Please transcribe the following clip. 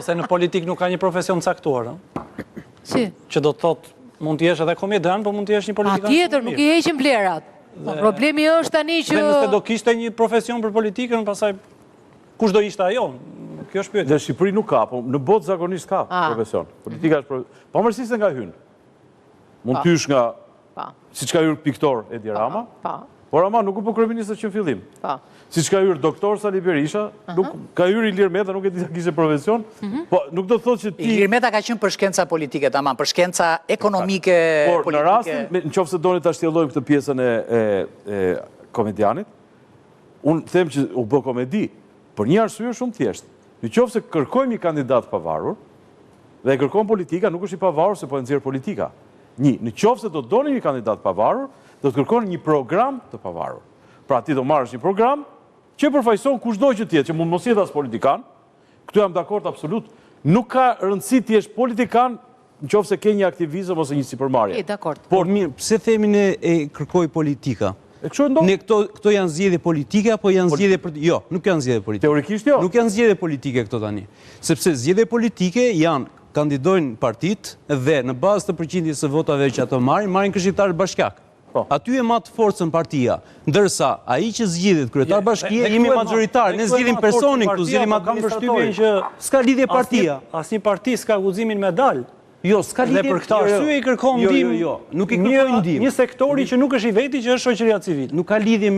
Se në politik nuk ka një profesion caktuar. Si? Që do të thotë mund të jesh edhe komedian, por mund të jesh një politikan. Tjetër, nuk i heqin vlerat. Problemi është tani që... Dhe nëse do kishte një profesion për politikën, pastaj kush do ishte ajo? Kjo është pyetja. Në Shqipëri nuk ka, po në botë zakonisht ka profesion. Politika është profesion. Pavarësisht se nga hynë. Mund të hysh nga, siç ka hyrë piktor Edi Rama, por ama nuk u bë kryeminist që në fillim. Siç ka hyrë doktor Sali Berisha, ka hyrë Ilir Meta, nuk e di sa kishte profesion, po nuk do të thotë që ti... Ilir Meta ka qenë për shkenca politike, tamam, për shkenca ekonomike politike. Por në rastin, nëse doni ta shtjellojmë këtë pjesën e komedianit, unë them që u bë komedi, për një arsye shumë thjeshtë. Nëse kërkojmë një kandidat pavarur, dhe e kërkon politika, nuk është i pavarur se po e nxjerr politika. Nëse do doni një kandidat pavarur, do të kërkon një program të pavarur. Pra ti do marrësh një program që përfaqëson kushdo që tjetë, që mund mos jetë as politikan, këtu jam dakord absolut, nuk ka rëndësi ti jesh politikan nëse ke një aktivizëm ose një sipërmarrje. Dakord. Por mirë, pse themin e kërkoj politika? E kështu ndodh. Ne këto janë zgjedhje politike apo janë zgjedhje për... Jo, nuk janë zgjedhje politike. Teorikisht jo. Nuk janë zgjedhje politike këto tani. Sepse zgjedhje politike janë kandidojnë partit dhe në bazë të përqindjes së votave që ato marrin këshilltar bashkiak. Aty e matë forcën partia, ndërsa ai që zgjidhet kryetar bashkie jemi magjoritar, ne zgjidhim personin këtu, zgjidhim administratorin që s'ka lidhje partia. Asnjë parti s'ka guximin me dal. Jo, s'ka lidhje. Dhe për këtë arsye i kërkon ndihmë. Nuk i kërkoj ndihmë. Një sektori që nuk është i veti, që është shoqëria civile. Nuk ka lidhje